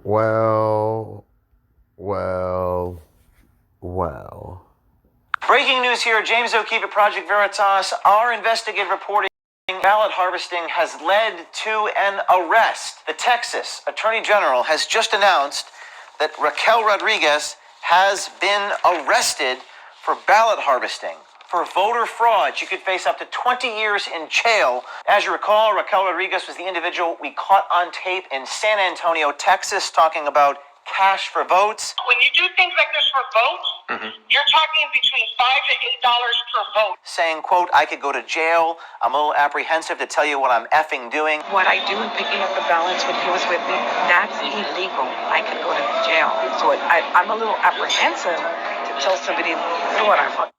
Well, well, well. Breaking news here, James O'Keefe at Project Veritas. Our investigative reporting ballot harvesting has led to an arrest. The Texas Attorney General has just announced that Raquel Rodriguez has been arrested for ballot harvesting. For voter fraud, she could face up to 20 years in jail. As you recall, Raquel Rodriguez was the individual we caught on tape in San Antonio, Texas, talking about cash for votes. When you do things like this for votes, you're talking between $5 to $8 per vote. Saying, quote, I could go to jail. I'm a little apprehensive to tell you what I'm effing doing. What I do in picking up the ballots when he was with me, that's illegal. I could go to jail. So I'm a little apprehensive to tell somebody what I'm doing.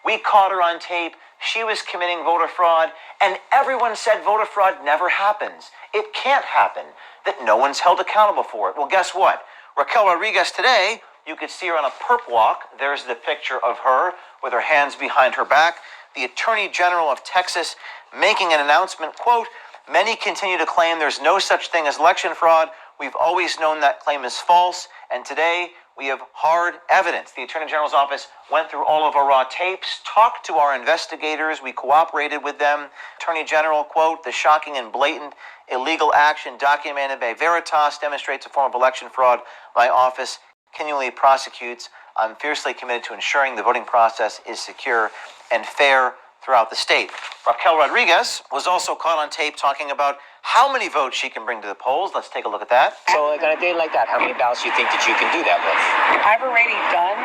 We caught her on tape. She was committing voter fraud, and everyone said voter fraud never happens. It can't happen, that no one's held accountable for it. Well, guess what? Raquel Rodriguez today, you could see her on a perp walk. There's the picture of her with her hands behind her back. The Attorney General of Texas making an announcement, quote, many continue to claim there's no such thing as election fraud. We've always known that claim is false, and today we have hard evidence. The Attorney General's office went through all of our raw tapes, talked to our investigators, we cooperated with them. Attorney General, quote, the shocking and blatant illegal action documented by Veritas demonstrates a form of election fraud. My office continually prosecutes. I'm fiercely committed to ensuring the voting process is secure and fair throughout the state. Raquel Rodriguez was also caught on tape talking about how many votes she can bring to the polls. Let's take a look at that. So like on a day like that, how many ballots do you think that you can do that with? I've already done,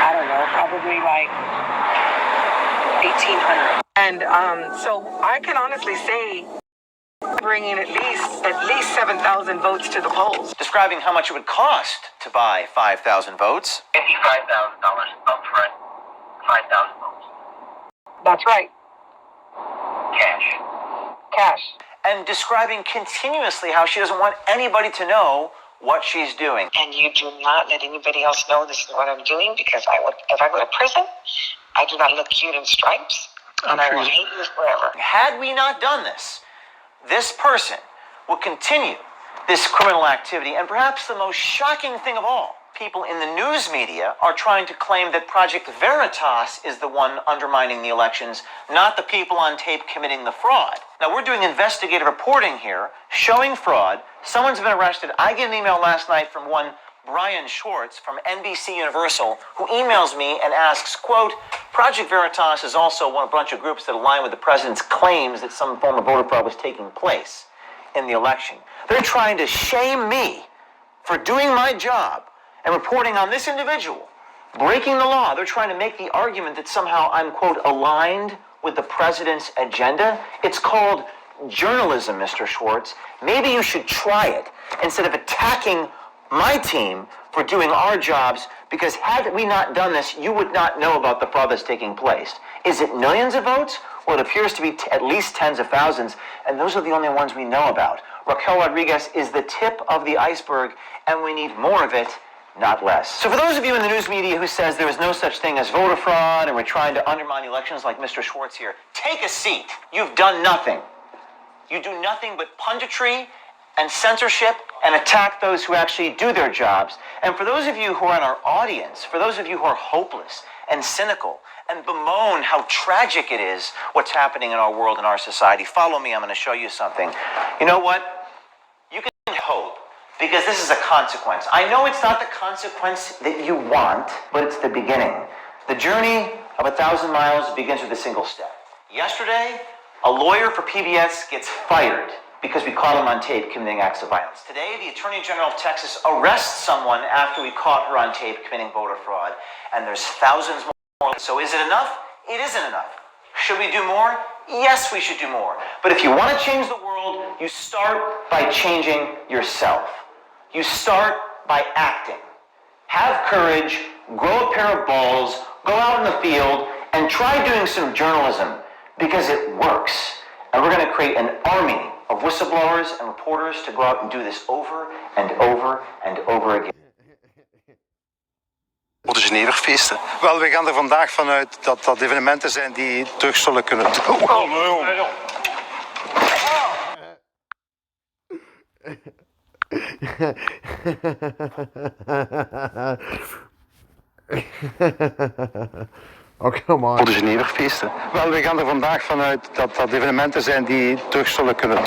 I don't know, probably like 1,800. And so I can honestly say bringing at least 7,000 votes to the polls. Describing how much it would cost to buy 5,000 votes. $55,000 upfront, 5,000 votes. That's right. Cash. And describing continuously how she doesn't want anybody to know what she's doing. And you do not let anybody else know this is what I'm doing, because if I go to prison, I do not look cute in stripes, and I will hate you forever. Had we not done this, this person will continue this criminal activity. And perhaps the most shocking thing of all, people in the news media are trying to claim that Project Veritas is the one undermining the elections, not the people on tape committing the fraud. Now, we're doing investigative reporting here, showing fraud. Someone's been arrested. I get an email last night from one Brian Schwartz from NBC Universal, who emails me and asks, quote, Project Veritas is also a bunch of groups that align with the president's claims that some form of voter fraud was taking place in the election. They're trying to shame me for doing my job and reporting on this individual breaking the law. They're trying to make the argument that somehow I'm, quote, aligned with the president's agenda. It's called journalism, Mr. Schwartz. Maybe you should try it instead of attacking my team for doing our jobs, because had we not done this, you would not know about the fraud that's taking place. Is it millions of votes? Well, it appears to be at least tens of thousands, and those are the only ones we know about. Raquel Rodriguez is the tip of the iceberg, and we need more of it, not less. So for those of you in the news media who says there is no such thing as voter fraud and we're trying to undermine elections like Mr. Schwartz here, take a seat. You've done nothing. You do nothing but punditry and censorship and attack those who actually do their jobs. And for those of you who are in our audience, for those of you who are hopeless and cynical and bemoan how tragic it is what's happening in our world and our society, follow me, I'm going to show you something. You know what? You can hope, because this is a consequence. I know it's not the consequence that you want, but it's the beginning. The journey of 1,000 miles begins with a single step. Yesterday, a lawyer for PBS gets fired because we caught him on tape committing acts of violence. Today, the Attorney General of Texas arrests someone after we caught her on tape committing voter fraud. And there's thousands more. So is it enough? It isn't enough. Should we do more? Yes, we should do more. But if you want to change the world, you start by changing yourself. You start by acting. Have courage, grow a pair of balls, go out in the field, and try doing some journalism, because it works. And we're going to create an army of whistleblowers and reporters to go out and do this over and over and over again. De Geneverfeesten. Wel, we gaan er vandaag vanuit dat dat evenementen zijn die terug zullen kunnen doen. Oh, come on. Voor de Geneverfeesten. Wel, we gaan er vandaag vanuit dat dat evenementen zijn die terug zullen kunnen.